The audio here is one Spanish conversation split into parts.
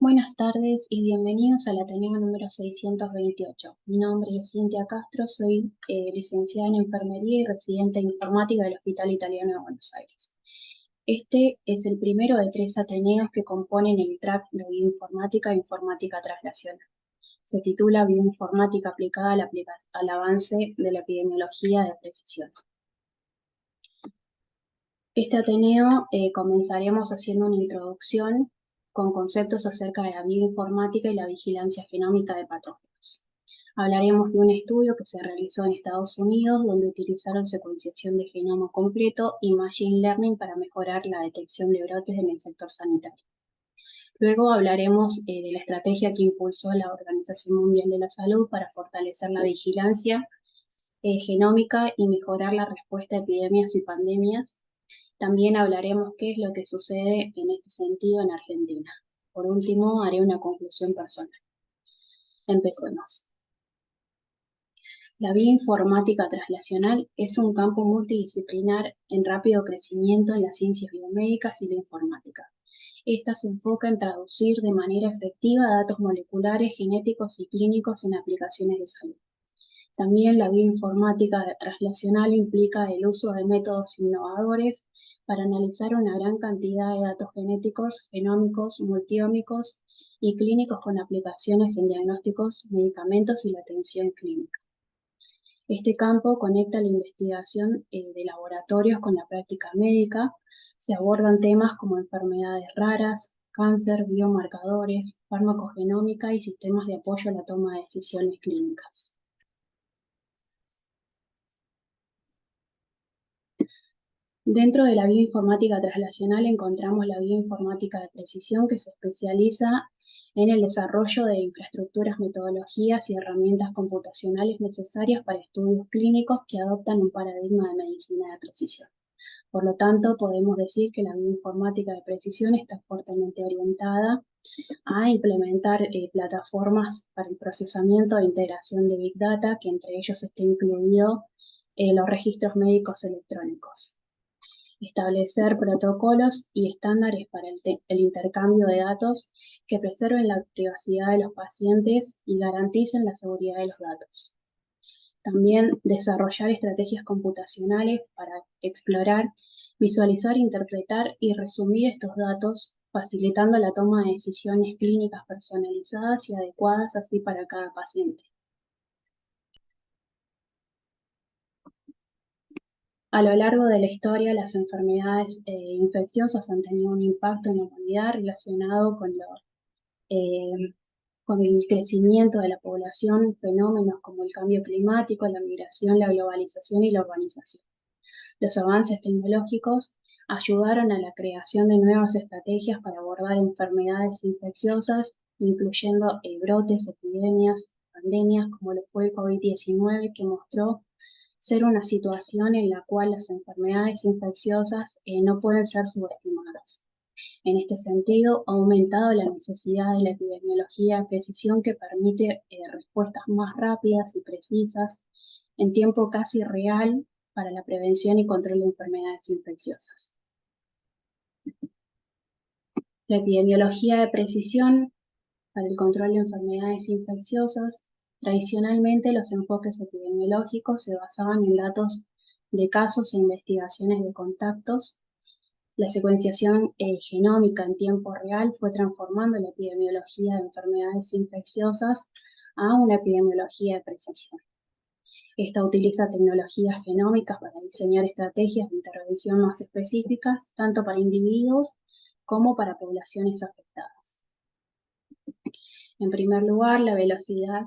Buenas tardes y bienvenidos al Ateneo número 628. Mi nombre es Cintia Castro, soy licenciada en Enfermería y residente de Informática del Hospital Italiano de Buenos Aires. Este es el primero de 3 Ateneos que componen el track de Bioinformática e Informática Translacional. Se titula Bioinformática aplicada al avance de la epidemiología de precisión. Este Ateneo comenzaremos haciendo una introducción con conceptos acerca de la bioinformática y la vigilancia genómica de patógenos. Hablaremos de un estudio que se realizó en Estados Unidos donde utilizaron secuenciación de genoma completo y machine learning para mejorar la detección de brotes en el sector sanitario. Luego hablaremos de la estrategia que impulsó la Organización Mundial de la Salud para fortalecer la vigilancia genómica y mejorar la respuesta a epidemias y pandemias. También hablaremos qué es lo que sucede en este sentido en Argentina. Por último, haré una conclusión personal. Empecemos. La bioinformática translacional es un campo multidisciplinar en rápido crecimiento en las ciencias biomédicas y la informática. Esta se enfoca en traducir de manera efectiva datos moleculares, genéticos y clínicos en aplicaciones de salud. También la bioinformática translacional implica el uso de métodos innovadores para analizar una gran cantidad de datos genéticos, genómicos, multiómicos y clínicos con aplicaciones en diagnósticos, medicamentos y la atención clínica. Este campo conecta la investigación de laboratorios con la práctica médica. Se abordan temas como enfermedades raras, cáncer, biomarcadores, farmacogenómica y sistemas de apoyo a la toma de decisiones clínicas. Dentro de la bioinformática translacional encontramos la bioinformática de precisión, que se especializa en el desarrollo de infraestructuras, metodologías y herramientas computacionales necesarias para estudios clínicos que adoptan un paradigma de medicina de precisión. Por lo tanto, podemos decir que la bioinformática de precisión está fuertemente orientada a implementar plataformas para el procesamiento e integración de Big Data, que entre ellos está incluido los registros médicos electrónicos. Establecer protocolos y estándares para el intercambio de datos que preserven la privacidad de los pacientes y garanticen la seguridad de los datos. También desarrollar estrategias computacionales para explorar, visualizar, interpretar y resumir estos datos, facilitando la toma de decisiones clínicas personalizadas y adecuadas así para cada paciente. A lo largo de la historia, las enfermedades infecciosas han tenido un impacto en la humanidad relacionado con el crecimiento de la población, fenómenos como el cambio climático, la migración, la globalización y la urbanización. Los avances tecnológicos ayudaron a la creación de nuevas estrategias para abordar enfermedades infecciosas, incluyendo brotes, epidemias, pandemias, como lo fue el COVID-19, que mostró ser una situación en la cual las enfermedades infecciosas no pueden ser subestimadas. En este sentido, ha aumentado la necesidad de la epidemiología de precisión, que permite respuestas más rápidas y precisas en tiempo casi real para la prevención y control de enfermedades infecciosas. La epidemiología de precisión para el control de enfermedades infecciosas. Tradicionalmente, los enfoques epidemiológicos se basaban en datos de casos e investigaciones de contactos. La secuenciación genómica en tiempo real fue transformando la epidemiología de enfermedades infecciosas a una epidemiología de precisión. Esta utiliza tecnologías genómicas para diseñar estrategias de intervención más específicas, tanto para individuos como para poblaciones afectadas. En primer lugar, la velocidad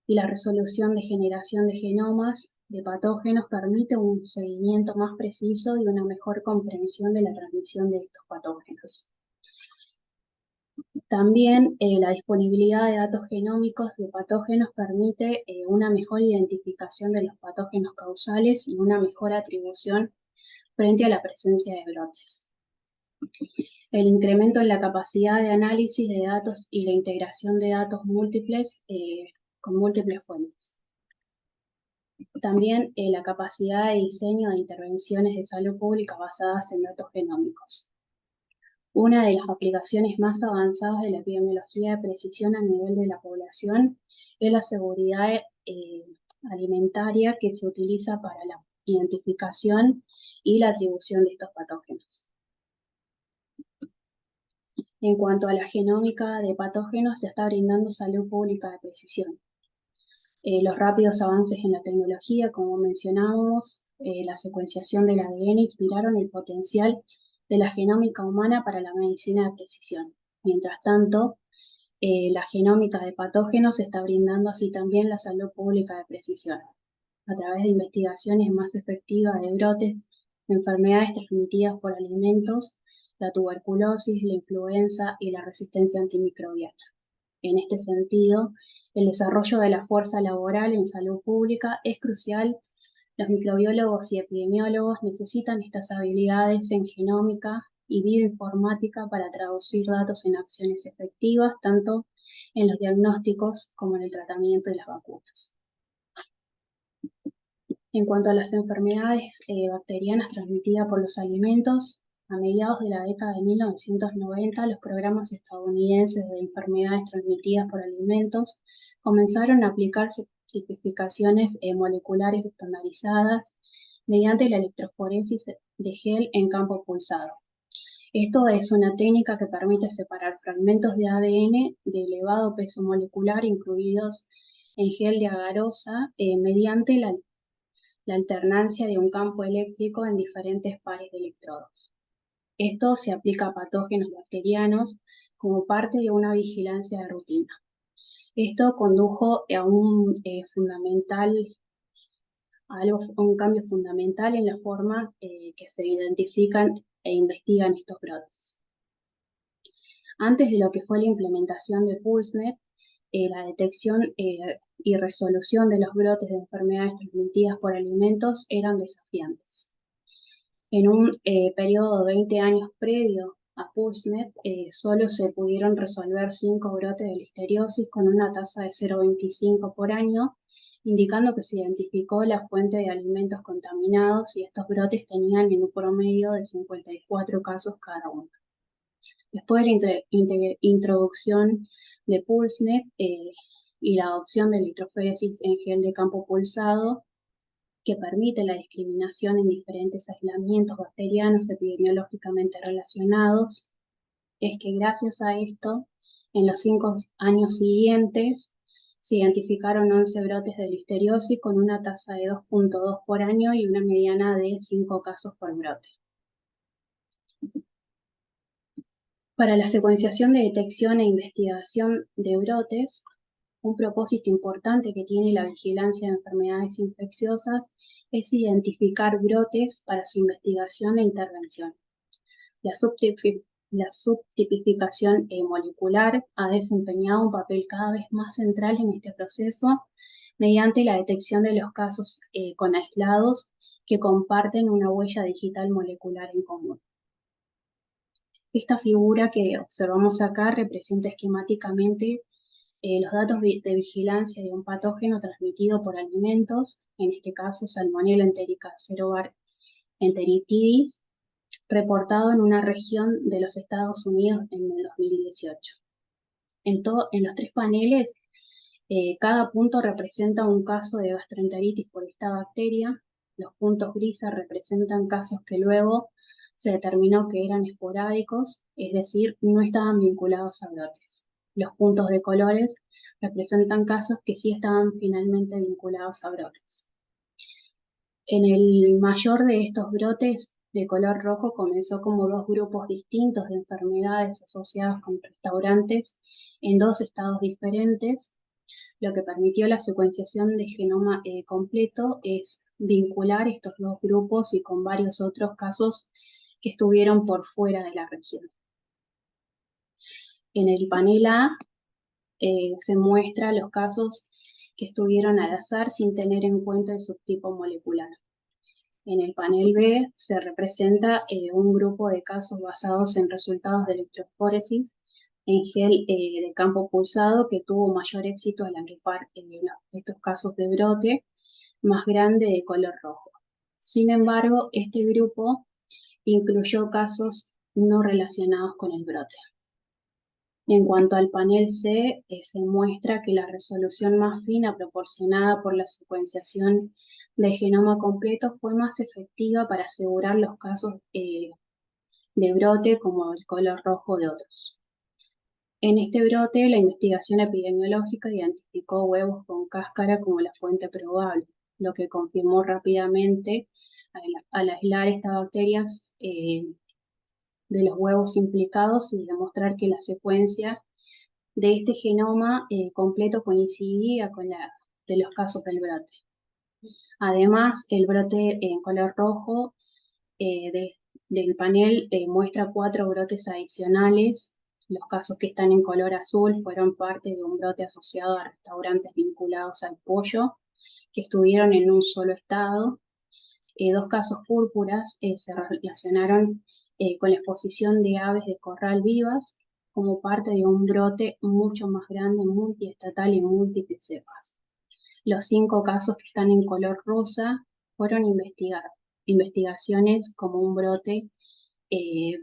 y la resolución de generación de genomas de patógenos permite un seguimiento más preciso y una mejor comprensión de la transmisión de estos patógenos. También la disponibilidad de datos genómicos de patógenos permite una mejor identificación de los patógenos causales y una mejor atribución frente a la presencia de brotes. El incremento en la capacidad de análisis de datos y la integración de datos múltiples con múltiples fuentes. También la capacidad de diseño de intervenciones de salud pública basadas en datos genómicos. Una de las aplicaciones más avanzadas de la epidemiología de precisión a nivel de la población es la seguridad alimentaria que se utiliza para la identificación y la atribución de estos patógenos. En cuanto a la genómica de patógenos, se está brindando salud pública de precisión. Los rápidos avances en la tecnología, como mencionábamos, la secuenciación del ADN inspiraron el potencial de la genómica humana para la medicina de precisión. Mientras tanto, la genómica de patógenos está brindando así también la salud pública de precisión, a través de investigaciones más efectivas de brotes, enfermedades transmitidas por alimentos, la tuberculosis, la influenza y la resistencia antimicrobiana. En este sentido, el desarrollo de la fuerza laboral en salud pública es crucial. Los microbiólogos y epidemiólogos necesitan estas habilidades en genómica y bioinformática para traducir datos en acciones efectivas, tanto en los diagnósticos como en el tratamiento de las vacunas. En cuanto a las enfermedades bacterianas transmitidas por los alimentos, a mediados de la década de 1990, los programas estadounidenses de enfermedades transmitidas por alimentos comenzaron a aplicar tipificaciones moleculares estandarizadas mediante la electroforesis de gel en campo pulsado. Esto es una técnica que permite separar fragmentos de ADN de elevado peso molecular incluidos en gel de agarosa mediante la alternancia de un campo eléctrico en diferentes pares de electrodos. Esto se aplica a patógenos bacterianos como parte de una vigilancia de rutina. Esto condujo a un cambio fundamental en la forma que se identifican e investigan estos brotes. Antes de lo que fue la implementación de PulseNet, la detección y resolución de los brotes de enfermedades transmitidas por alimentos eran desafiantes. En un periodo de 20 años previo a PulseNet, solo se pudieron resolver 5 brotes de listeriosis con una tasa de 0,25 por año, indicando que se identificó la fuente de alimentos contaminados y estos brotes tenían en un promedio de 54 casos cada uno. Después de la introducción de PulseNet y la adopción de electroforesis en gel de campo pulsado, que permite la discriminación en diferentes aislamientos bacterianos epidemiológicamente relacionados, es que gracias a esto, en los 5 años siguientes, se identificaron 11 brotes de listeriosis con una tasa de 2,2 por año y una mediana de 5 casos por brote. Para la secuenciación de detección e investigación de brotes, un propósito importante que tiene la vigilancia de enfermedades infecciosas es identificar brotes para su investigación e intervención. La subtipificación molecular ha desempeñado un papel cada vez más central en este proceso mediante la detección de los casos con aislados que comparten una huella digital molecular en común. Esta figura que observamos acá representa esquemáticamente los datos de vigilancia de un patógeno transmitido por alimentos, en este caso Salmonella enterica-cerobar enteritidis, reportado en una región de los Estados Unidos en el 2018. En los 3 paneles, cada punto representa un caso de gastroenteritis por esta bacteria. Los puntos grises representan casos que luego se determinó que eran esporádicos, es decir, no estaban vinculados a brotes. Los puntos de colores representan casos que sí estaban finalmente vinculados a brotes. En el mayor de estos brotes de color rojo comenzó como 2 grupos distintos de enfermedades asociadas con restaurantes en 2 estados diferentes. Lo que permitió la secuenciación de genoma completo es vincular estos 2 grupos y con varios otros casos que estuvieron por fuera de la región. En el panel A se muestra los casos que estuvieron al azar sin tener en cuenta el subtipo molecular. En el panel B se representa un grupo de casos basados en resultados de electroforesis en gel de campo pulsado que tuvo mayor éxito al agrupar estos casos de brote más grande de color rojo. Sin embargo, este grupo incluyó casos no relacionados con el brote. En cuanto al panel C, se muestra que la resolución más fina proporcionada por la secuenciación del genoma completo fue más efectiva para asegurar los casos de brote como el color rojo de otros. En este brote, la investigación epidemiológica identificó huevos con cáscara como la fuente probable, lo que confirmó rápidamente al aislar estas bacterias de los huevos implicados y demostrar que la secuencia de este genoma completo coincidía con la de los casos del brote. Además, el brote en color rojo del panel muestra 4 brotes adicionales. Los casos que están en color azul fueron parte de un brote asociado a restaurantes vinculados al pollo, que estuvieron en un solo estado. 2 casos púrpuras se relacionaron con la exposición de aves de corral vivas como parte de un brote mucho más grande, multiestatal y múltiples cepas. Los 5 casos que están en color rosa fueron investigaciones como un brote,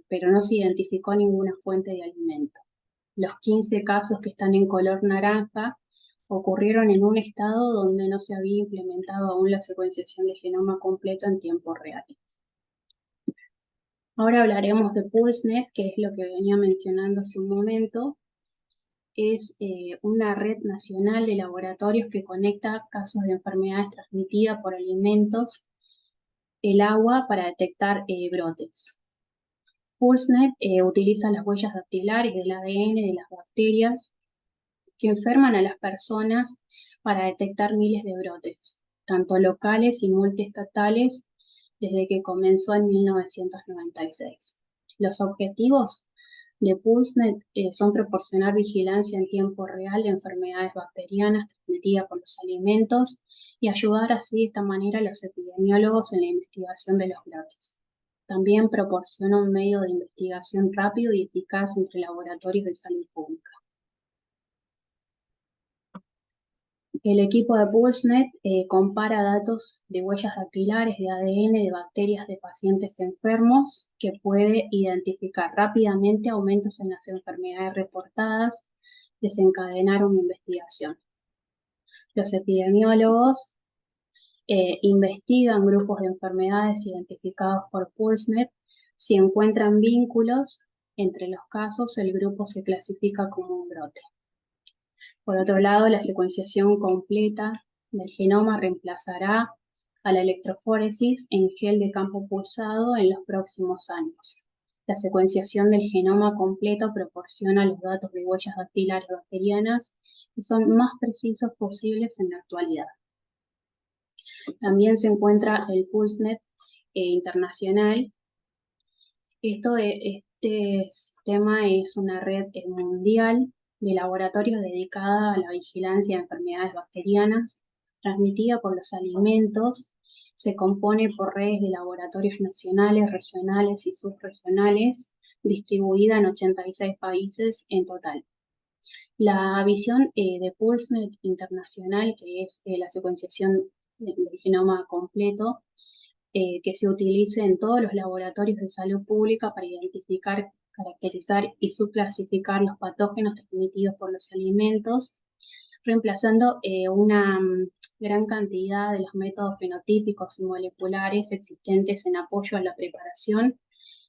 pero no se identificó ninguna fuente de alimento. Los 15 casos que están en color naranja ocurrieron en un estado donde no se había implementado aún la secuenciación de genoma completo en tiempo real. Ahora hablaremos de PulseNet, que es lo que venía mencionando hace un momento. Es una red nacional de laboratorios que conecta casos de enfermedades transmitidas por alimentos, el agua para detectar brotes. PulseNet utiliza las huellas dactilares del ADN de las bacterias que enferman a las personas para detectar miles de brotes, tanto locales y multiestatales, desde que comenzó en 1996. Los objetivos de PulseNet son proporcionar vigilancia en tiempo real de enfermedades bacterianas transmitidas por los alimentos y ayudar así de esta manera a los epidemiólogos en la investigación de los brotes. También proporciona un medio de investigación rápido y eficaz entre laboratorios de salud pública. El equipo de PulseNet compara datos de huellas dactilares de ADN de bacterias de pacientes enfermos que puede identificar rápidamente aumentos en las enfermedades reportadas, desencadenar una investigación. Los epidemiólogos investigan grupos de enfermedades identificados por PulseNet. Si encuentran vínculos entre los casos, el grupo se clasifica como un brote. Por otro lado, la secuenciación completa del genoma reemplazará a la electroforesis en gel de campo pulsado en los próximos años. La secuenciación del genoma completo proporciona los datos de huellas dactilares bacterianas que son más precisos posibles en la actualidad. También se encuentra el PulseNet internacional. Este sistema es una red mundial de laboratorios dedicada a la vigilancia de enfermedades bacterianas transmitida por los alimentos. Se compone por redes de laboratorios nacionales, regionales y subregionales, distribuida en 86 países en total. La visión de PulseNet internacional, que es la secuenciación del genoma completo, que se utilice en todos los laboratorios de salud pública para identificar, caracterizar y subclasificar los patógenos transmitidos por los alimentos, reemplazando una gran cantidad de los métodos fenotípicos y moleculares existentes en apoyo a la preparación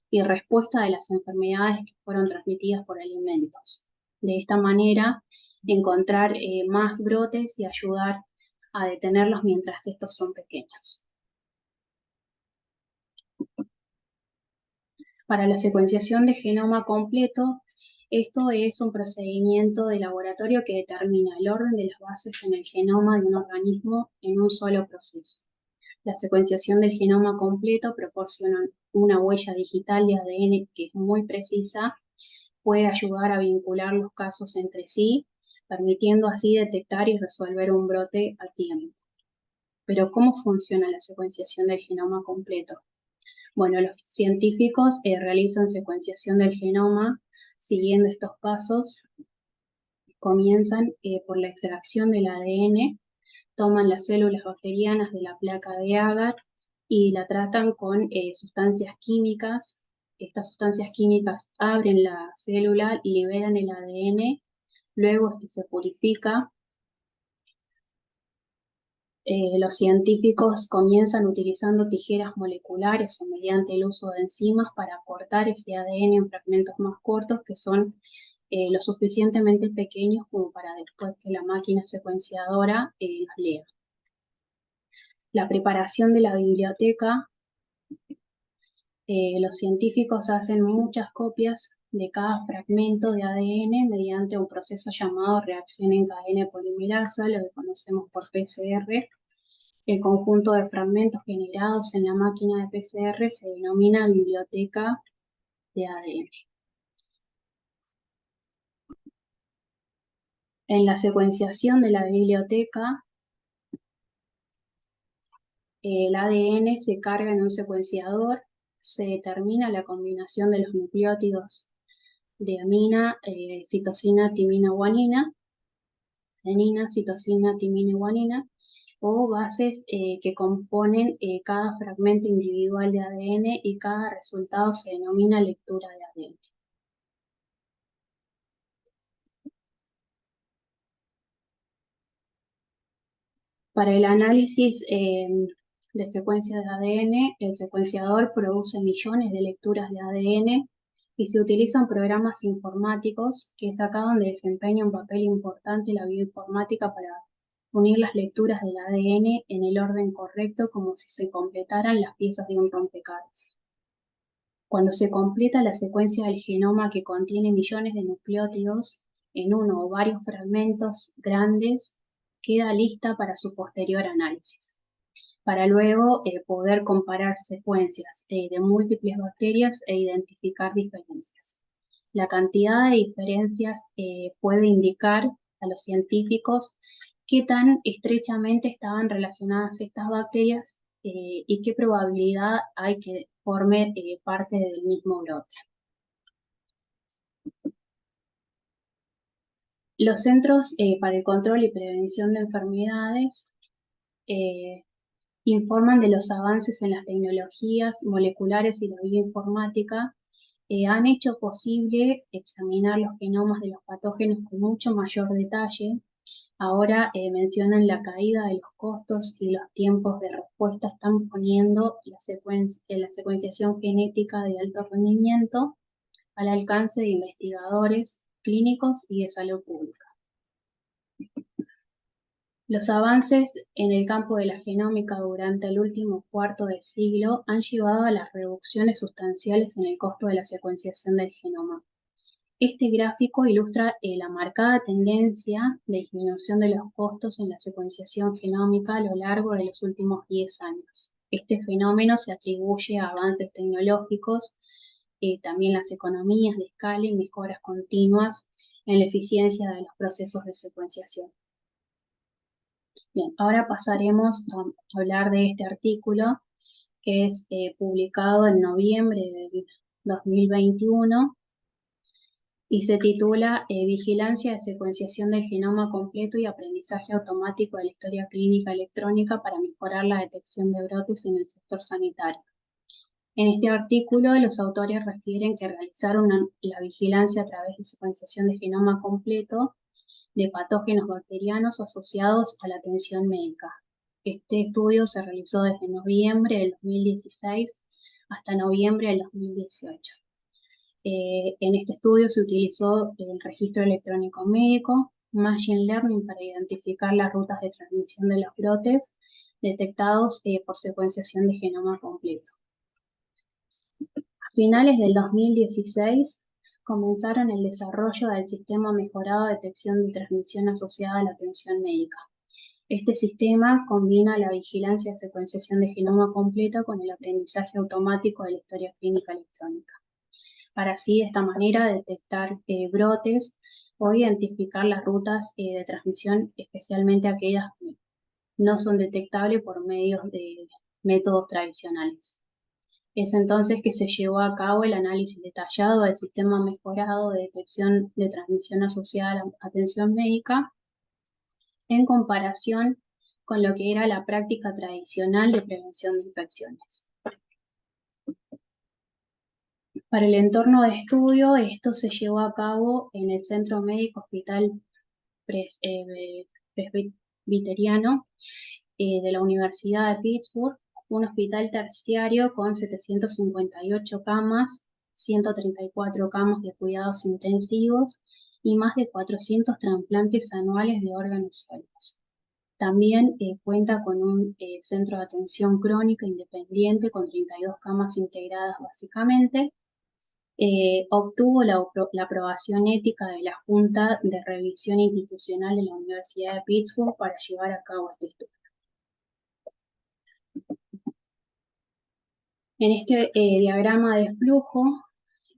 y respuesta de las enfermedades que fueron transmitidas por alimentos. De esta manera, encontrar más brotes y ayudar a detenerlos mientras estos son pequeños. Para la secuenciación de genoma completo, esto es un procedimiento de laboratorio que determina el orden de las bases en el genoma de un organismo en un solo proceso. La secuenciación del genoma completo proporciona una huella digital de ADN que es muy precisa, puede ayudar a vincular los casos entre sí, permitiendo así detectar y resolver un brote a tiempo. Pero ¿cómo funciona la secuenciación del genoma completo? Bueno, los científicos realizan secuenciación del genoma siguiendo estos pasos. Comienzan por la extracción del ADN, toman las células bacterianas de la placa de agar y la tratan con sustancias químicas estas sustancias químicas abren la célula, liberan el ADN, luego este se purifica. Los científicos comienzan utilizando tijeras moleculares o mediante el uso de enzimas para cortar ese ADN en fragmentos más cortos que son lo suficientemente pequeños como para después que la máquina secuenciadora los lea. La preparación de la biblioteca, los científicos hacen muchas copias de cada fragmento de ADN mediante un proceso llamado reacción en cadena polimerasa, lo que conocemos por PCR. El conjunto de fragmentos generados en la máquina de PCR se denomina biblioteca de ADN. En la secuenciación de la biblioteca, el ADN se carga en un secuenciador, se determina la combinación de los nucleótidos de amina, citosina, timina, guanina, adenina, citosina, timina y guanina, o bases que componen cada fragmento individual de ADN y cada resultado se denomina lectura de ADN. Para el análisis de secuencias de ADN, el secuenciador produce millones de lecturas de ADN y se utilizan programas informáticos, que es acá donde desempeña un papel importante la bioinformática para unir las lecturas del ADN en el orden correcto como si se completaran las piezas de un rompecabezas. Cuando se completa la secuencia del genoma que contiene millones de nucleótidos en uno o varios fragmentos grandes, queda lista para su posterior análisis, para luego poder comparar secuencias de múltiples bacterias e identificar diferencias. La cantidad de diferencias puede indicar a los científicos qué tan estrechamente estaban relacionadas estas bacterias y qué probabilidad hay que forme parte del mismo brote. Los Centros para el Control y Prevención de Enfermedades informan de los avances en las tecnologías moleculares y la bioinformática, han hecho posible examinar los genomas de los patógenos con mucho mayor detalle. Ahora mencionan la caída de los costos y los tiempos de respuesta, están poniendo la secuenciación genética de alto rendimiento al alcance de investigadores clínicos y de salud pública. Los avances en el campo de la genómica durante el último cuarto de siglo han llevado a las reducciones sustanciales en el costo de la secuenciación del genoma. Este gráfico ilustra la marcada tendencia de disminución de los costos en la secuenciación genómica a lo largo de los últimos 10 años. Este fenómeno se atribuye a avances tecnológicos, también las economías de escala y mejoras continuas en la eficiencia de los procesos de secuenciación. Bien, ahora pasaremos a hablar de este artículo que es publicado en noviembre de 2021 y se titula Vigilancia de secuenciación del genoma completo y aprendizaje automático de la historia clínica electrónica para mejorar la detección de brotes en el sector sanitario. En este artículo, los autores refieren que realizaron la vigilancia a través de secuenciación de genoma completo de patógenos bacterianos asociados a la atención médica. Este estudio se realizó desde noviembre del 2016 hasta noviembre del 2018. En este estudio se utilizó el registro electrónico médico, Machine Learning para identificar las rutas de transmisión de los brotes detectados por secuenciación de genoma completo. A finales del 2016 comenzaron el desarrollo del sistema mejorado de detección de transmisión asociada a la atención médica. Este sistema combina la vigilancia de secuenciación de genoma completa con el aprendizaje automático de la historia clínica electrónica, para así de esta manera detectar brotes o identificar las rutas de transmisión, especialmente aquellas que no son detectables por medios de métodos tradicionales. Es entonces que se llevó a cabo el análisis detallado del sistema mejorado de detección de transmisión asociada a la atención médica en comparación con lo que era la práctica tradicional de prevención de infecciones. Para el entorno de estudio, esto se llevó a cabo en el Centro Médico Hospital Presbiteriano de la Universidad de Pittsburgh, un hospital terciario con 758 camas, 134 camas de cuidados intensivos y más de 400 trasplantes anuales de órganos sólidos. También cuenta con un centro de atención crónica independiente con 32 camas integradas básicamente. Obtuvo la aprobación ética de la Junta de Revisión Institucional de la Universidad de Pittsburgh para llevar a cabo este estudio. En este diagrama de flujo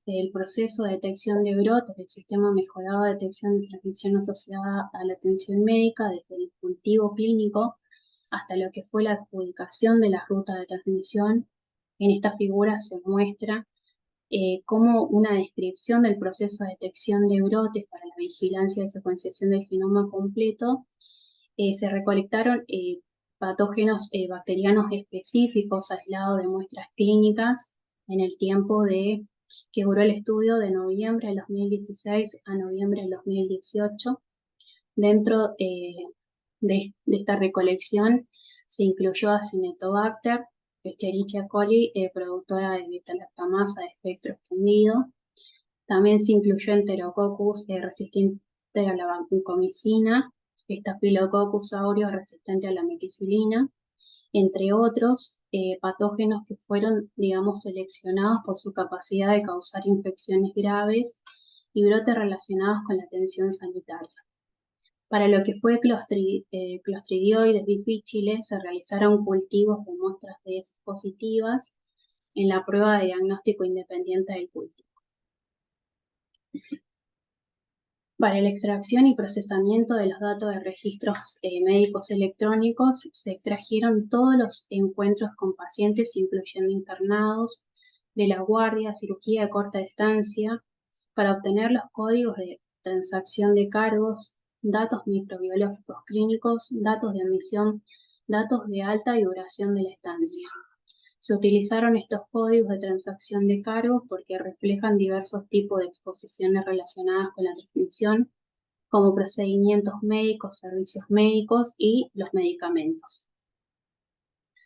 del proceso de detección de brotes del sistema mejorado de detección de transmisión asociada a la atención médica desde el cultivo clínico hasta lo que fue la adjudicación de la ruta de transmisión, en esta figura se muestra como una descripción del proceso de detección de brotes para la vigilancia de secuenciación del genoma completo. Se recolectaron patógenos bacterianos específicos aislados de muestras clínicas en el tiempo que duró el estudio de noviembre del 2016 a noviembre del 2018. Dentro de esta recolección se incluyó a Cinetobacter, Escherichia coli, productora de beta-lactamasa de espectro extendido. También se incluyó Enterococcus resistente a la vancomicina, Staphylococcus aureus resistente a la meticilina, entre otros patógenos que fueron, digamos, seleccionados por su capacidad de causar infecciones graves y brotes relacionados con la atención sanitaria. Para lo que fue clostridioides difíciles, se realizaron cultivos de muestras de S positivas en la prueba de diagnóstico independiente del cultivo. Para la extracción y procesamiento de los datos de registros médicos electrónicos, se extrajeron todos los encuentros con pacientes, incluyendo internados, de la guardia, cirugía de corta distancia, para obtener los códigos de transacción de cargos, datos microbiológicos clínicos, datos de admisión, datos de alta y duración de la estancia. Se utilizaron estos códigos de transacción de cargos porque reflejan diversos tipos de exposiciones relacionadas con la transmisión, como procedimientos médicos, servicios médicos y los medicamentos.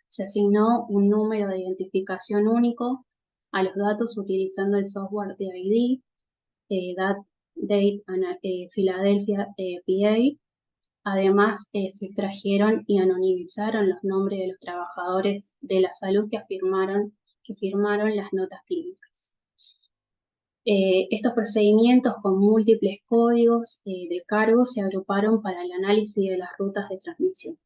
Se asignó un número de identificación único a los datos utilizando el software de ID, Date Philadelphia PA. Además, se extrajeron y anonimizaron los nombres de los trabajadores de la salud que firmaron las notas clínicas. Estos procedimientos con múltiples códigos de cargo se agruparon para el análisis de las rutas de transmisión.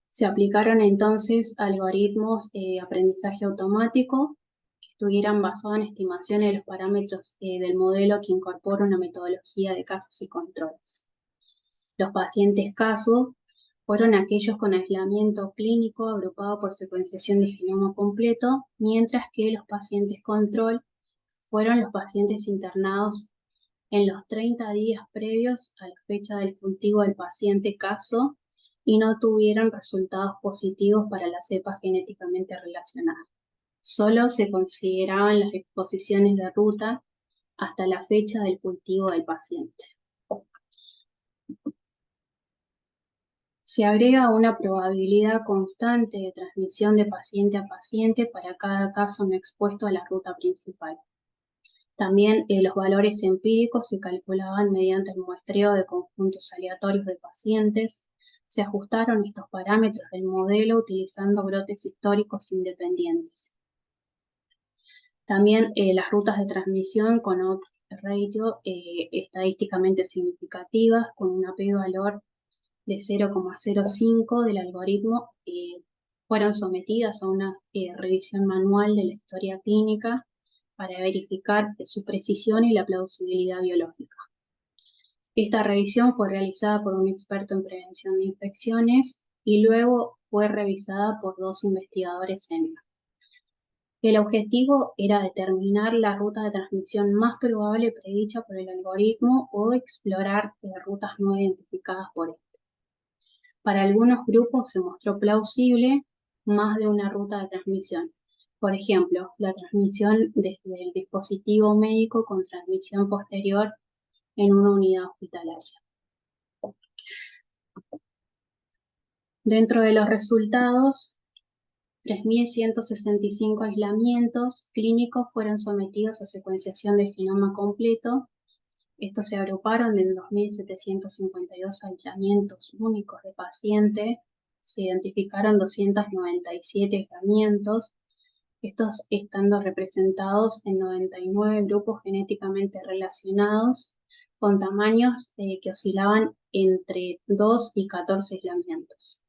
Se aplicaron entonces algoritmos de aprendizaje automático que estuvieran basados en estimaciones de los parámetros del modelo que incorpora una metodología de casos y controles. Los pacientes casos fueron aquellos con aislamiento clínico agrupado por secuenciación de genoma completo, mientras que los pacientes control fueron los pacientes internados en los 30 días previos a la fecha del cultivo del paciente caso y no tuvieron resultados positivos para las cepas genéticamente relacionadas. Solo se consideraban las exposiciones de ruta hasta la fecha del cultivo del paciente. Se agrega una probabilidad constante de transmisión de paciente a paciente para cada caso no expuesto a la ruta principal. También los valores empíricos se calculaban mediante el muestreo de conjuntos aleatorios de pacientes. Se ajustaron estos parámetros del modelo utilizando brotes históricos independientes. También las rutas de transmisión con odds ratio estadísticamente significativas con una p-valor de 0,05 del algoritmo fueron sometidas a una revisión manual de la historia clínica para verificar su precisión y la plausibilidad biológica. Esta revisión fue realizada por un experto en prevención de infecciones y luego fue revisada por 2 investigadores senior. El objetivo era determinar la ruta de transmisión más probable predicha por el algoritmo o explorar rutas no identificadas por él. Para algunos grupos se mostró plausible más de una ruta de transmisión, Por ejemplo, la transmisión desde el dispositivo médico con transmisión posterior en una unidad hospitalaria. Dentro de los resultados, 3.165 aislamientos clínicos fueron sometidos a secuenciación de genoma completo. Estos se agruparon en 2.752 aislamientos únicos de paciente. Se identificaron 297 aislamientos, estos estando representados en 99 grupos genéticamente relacionados con tamaños que oscilaban entre 2 y 14 aislamientos.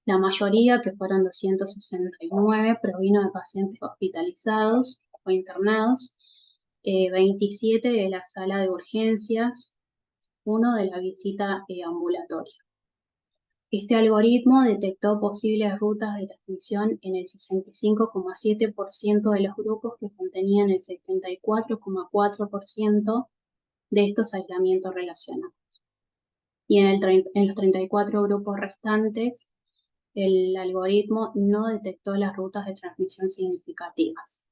La mayoría, que fueron 269, provino de pacientes hospitalizados o internados, 27 de la sala de urgencias, 1 de la visita ambulatoria. Este algoritmo detectó posibles rutas de transmisión en el 65,7% de los grupos que contenían el 74,4% de estos aislamientos relacionados. Y en los 34 grupos restantes, el algoritmo no detectó las rutas de transmisión significativas.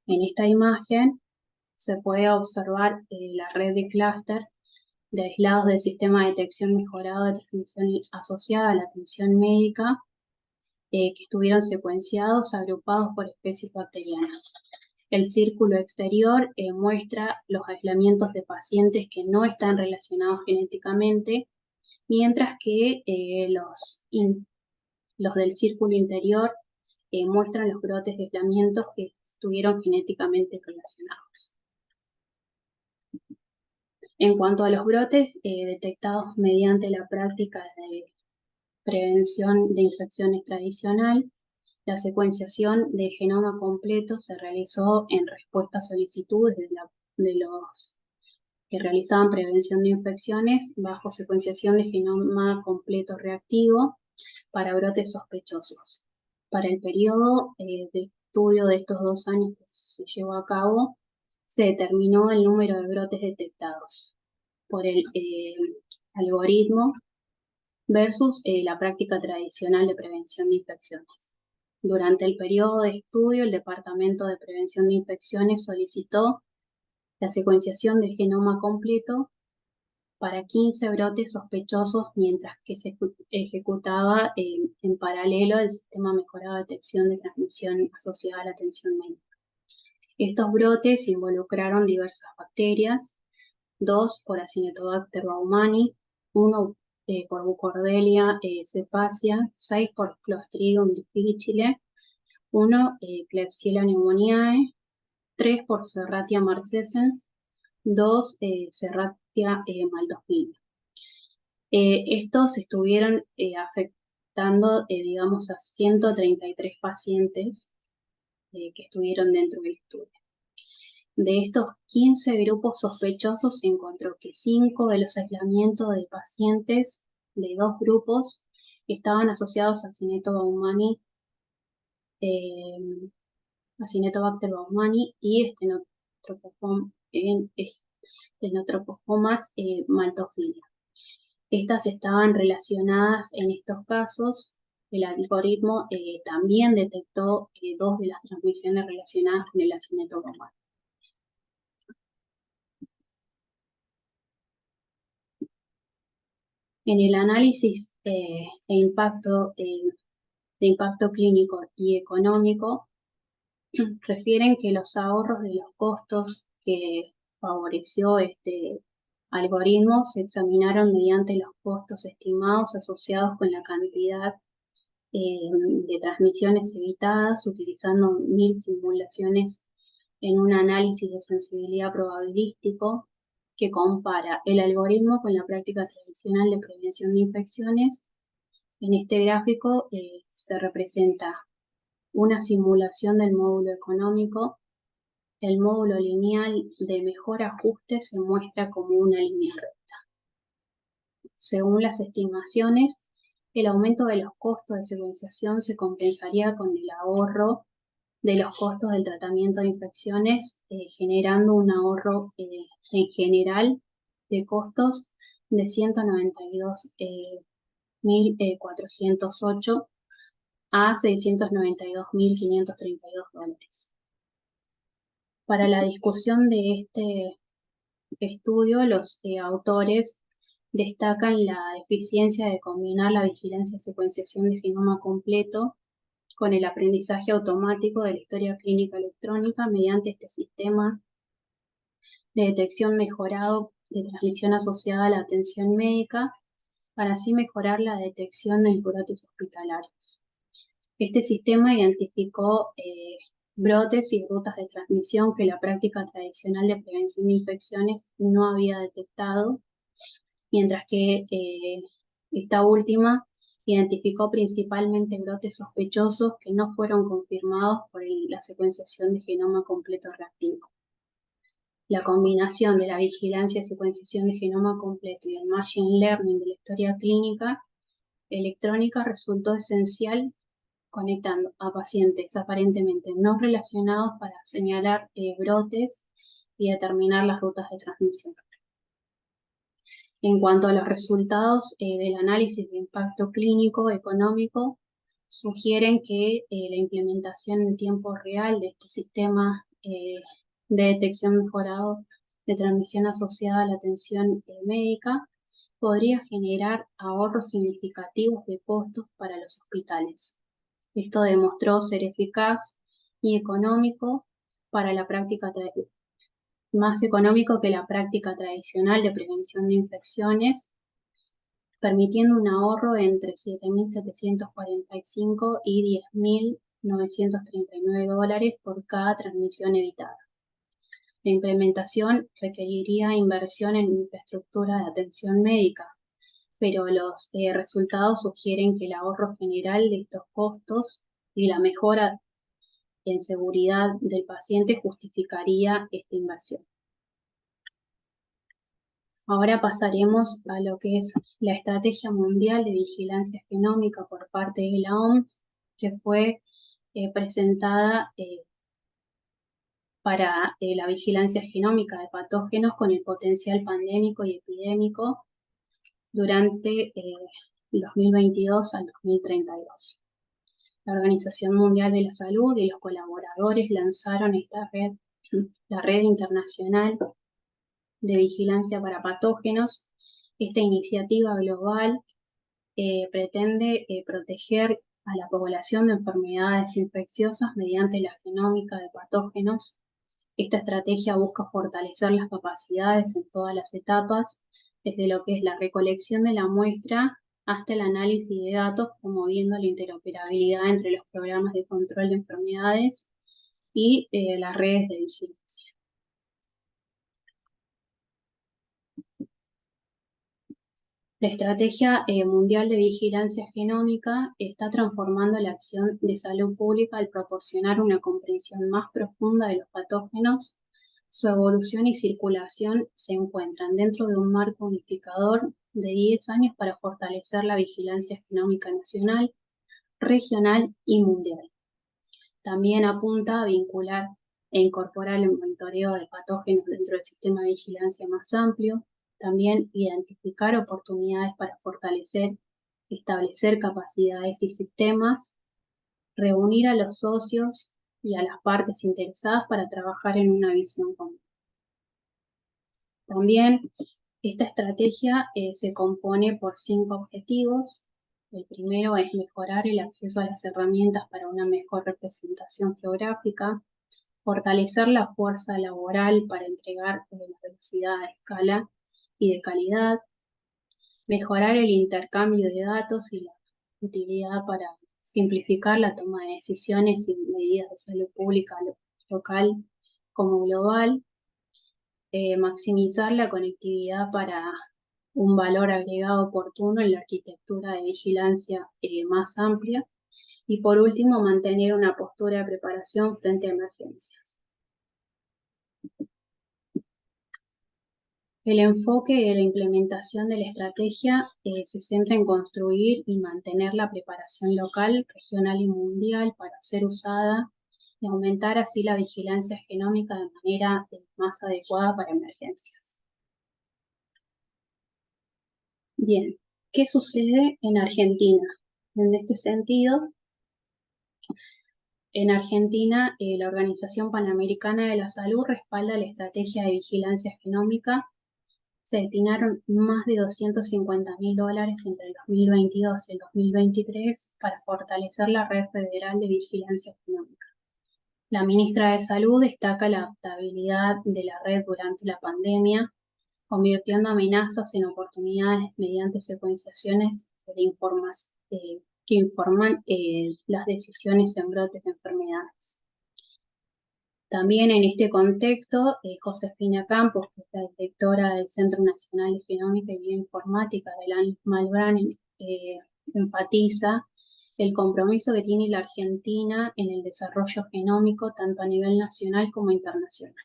En esta imagen se puede observar la red de clúster de aislados del sistema de detección mejorado de transmisión asociada a la atención médica que estuvieron secuenciados, agrupados por especies bacterianas. El círculo exterior muestra los aislamientos de pacientes que no están relacionados genéticamente, mientras que los del círculo interior muestran los brotes de aislamientos que estuvieron genéticamente relacionados. En cuanto a los brotes detectados mediante la práctica de prevención de infecciones tradicional, la secuenciación de genoma completo se realizó en respuesta a solicitudes de los que realizaban prevención de infecciones bajo secuenciación de genoma completo reactivo para brotes sospechosos. Para el periodo de estudio de estos 2 años que se llevó a cabo, se determinó el número de brotes detectados por el algoritmo versus la práctica tradicional de prevención de infecciones. Durante el periodo de estudio, el Departamento de Prevención de Infecciones solicitó la secuenciación del genoma completo para 15 brotes sospechosos, mientras que se ejecutaba en paralelo el sistema mejorado de detección de transmisión asociada a la atención médica. Estos brotes involucraron diversas bacterias, 2 por Acinetobacter baumannii, 1 por Burkholderia cepacia, 6 por Clostridium difficile, 1 Klebsiella pneumoniae, 3 por Serratia marcescens, 2 Serratia maltophilia. Estos estuvieron afectando, digamos, a 133 pacientes que estuvieron dentro del estudio. De estos 15 grupos sospechosos se encontró que 5 de los aislamientos de pacientes de 2 grupos estaban asociados a Acinetobacter baumannii y Stenotrophomas maltophilia. Estas estaban relacionadas en estos casos. El algoritmo también detectó 2 de las transmisiones relacionadas con el Acinetobacter baumannii. En el análisis de impacto clínico y económico, refieren que los ahorros de los costos que favoreció este algoritmo se examinaron mediante los costos estimados asociados con la cantidad de transmisiones evitadas, utilizando 1000 simulaciones en un análisis de sensibilidad probabilístico que compara el algoritmo con la práctica tradicional de prevención de infecciones. En este gráfico se representa una simulación del módulo económico. El módulo lineal de mejor ajuste se muestra como una línea recta. Según las estimaciones, el aumento de los costos de secuenciación se compensaría con el ahorro de los costos del tratamiento de infecciones, generando un ahorro en general de costos de 192.408 a $692.532. Para la discusión de este estudio, los autores destacan la eficiencia de combinar la vigilancia y secuenciación de genoma completo con el aprendizaje automático de la historia clínica electrónica mediante este sistema de detección mejorado de transmisión asociada a la atención médica, para así mejorar la detección de brotes hospitalarios. Este sistema identificó brotes y rutas de transmisión que la práctica tradicional de prevención de infecciones no había detectado, mientras que esta última identificó principalmente brotes sospechosos que no fueron confirmados por la secuenciación de genoma completo reactivo. La combinación de la vigilancia y secuenciación de genoma completo y el machine learning de la historia clínica electrónica resultó esencial, conectando a pacientes aparentemente no relacionados para señalar brotes y determinar las rutas de transmisión. En cuanto a los resultados del análisis de impacto clínico económico, sugieren que la implementación en tiempo real de este sistema de detección mejorado de transmisión asociada a la atención médica podría generar ahorros significativos de costos para los hospitales. Esto demostró ser eficaz y económico para la práctica, más económico que la práctica tradicional de prevención de infecciones, permitiendo un ahorro entre $7.745 y $10.939 por cada transmisión evitada. La implementación requeriría inversión en infraestructura de atención médica, pero los resultados sugieren que el ahorro general de estos costos y la mejora en seguridad del paciente justificaría esta inversión. Ahora pasaremos a lo que es la Estrategia Mundial de Vigilancia Genómica por parte de la OMS, que fue presentada para la vigilancia genómica de patógenos con el potencial pandémico y epidémico durante 2022 al 2032. La Organización Mundial de la Salud y los colaboradores lanzaron esta red, la Red Internacional de Vigilancia para Patógenos. Esta iniciativa global pretende proteger a la población de enfermedades infecciosas mediante la genómica de patógenos. Esta estrategia busca fortalecer las capacidades en todas las etapas, desde lo que es la recolección de la muestra hasta el análisis de datos, promoviendo la interoperabilidad entre los programas de control de enfermedades y las redes de vigilancia. La Estrategia Mundial de Vigilancia Genómica está transformando la acción de salud pública al proporcionar una comprensión más profunda de los patógenos. Su evolución y circulación se encuentran dentro de un marco unificador de 10 años para fortalecer la vigilancia genómica nacional, regional y mundial. También apunta a vincular e incorporar el monitoreo de patógenos dentro del sistema de vigilancia más amplio. También identificar oportunidades para fortalecer, establecer capacidades y sistemas, reunir a los socios y a las partes interesadas para trabajar en una visión común. También esta estrategia se compone por 5 objetivos. El primero es mejorar el acceso a las herramientas para una mejor representación geográfica, fortalecer la fuerza laboral para entregar la velocidad de escala y de calidad, mejorar el intercambio de datos y la utilidad para simplificar la toma de decisiones y medidas de salud pública local como global, maximizar la conectividad para un valor agregado oportuno en la arquitectura de vigilancia más amplia y por último mantener una postura de preparación frente a emergencias. El enfoque de la implementación de la estrategia se centra en construir y mantener la preparación local, regional y mundial para ser usada y aumentar así la vigilancia genómica de manera más adecuada para emergencias. Bien, ¿qué sucede en Argentina? En este sentido, En Argentina, la Organización Panamericana de la Salud respalda la estrategia de vigilancia genómica. Se destinaron más de $250.000 entre el 2022 y el 2023 para fortalecer la red federal de vigilancia genómica. La ministra de Salud destaca la adaptabilidad de la red durante la pandemia, convirtiendo amenazas en oportunidades mediante secuenciaciones que informan las decisiones en brotes de enfermedades. También en este contexto, Josefina Campos, que es la directora del Centro Nacional de Genómica y Bioinformática de la Malbrán, enfatiza el compromiso que tiene la Argentina en el desarrollo genómico tanto a nivel nacional como internacional.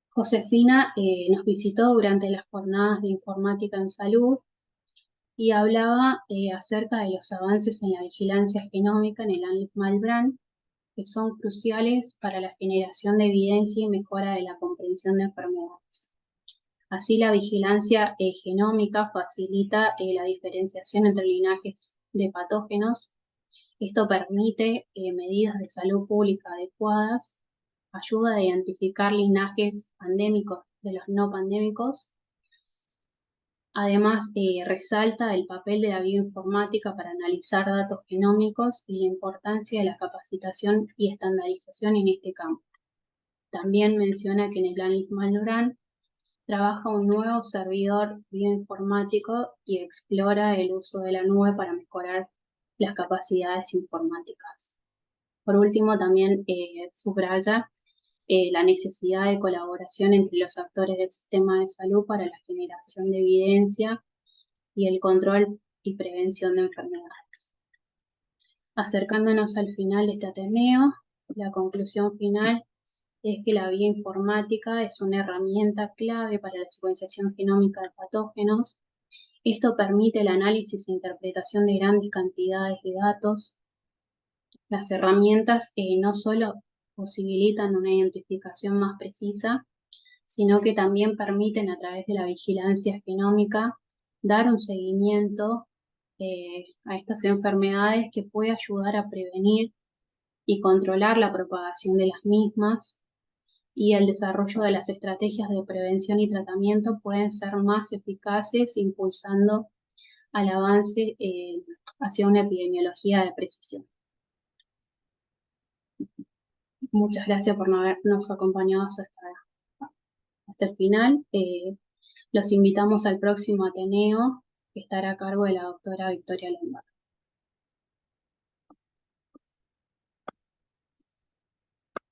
Josefina nos visitó durante las jornadas de informática en salud y hablaba acerca de los avances en la vigilancia genómica en el Malbrán, que son cruciales para la generación de evidencia y mejora de la comprensión de enfermedades. Así, la vigilancia genómica facilita la diferenciación entre linajes de patógenos. Esto permite medidas de salud pública adecuadas, ayuda a identificar linajes pandémicos de los no pandémicos. Además, resalta el papel de la bioinformática para analizar datos genómicos y la importancia de la capacitación y estandarización en este campo. También menciona que en el Malbrán trabaja un nuevo servidor bioinformático y explora el uso de la nube para mejorar las capacidades informáticas. Por último, también subraya la necesidad de colaboración entre los actores del sistema de salud para la generación de evidencia y el control y prevención de enfermedades. Acercándonos al final de este Ateneo, la conclusión final es que la bioinformática es una herramienta clave para la secuenciación genómica de patógenos. Esto permite el análisis e interpretación de grandes cantidades de datos. Las herramientas no solo posibilitan una identificación más precisa, sino que también permiten a través de la vigilancia genómica dar un seguimiento a estas enfermedades que puede ayudar a prevenir y controlar la propagación de las mismas, y el desarrollo de las estrategias de prevención y tratamiento pueden ser más eficaces, impulsando al avance hacia una epidemiología de precisión. Muchas gracias por no habernos acompañado hasta el final. Los invitamos al próximo Ateneo, que estará a cargo de la doctora Victoria Lombard.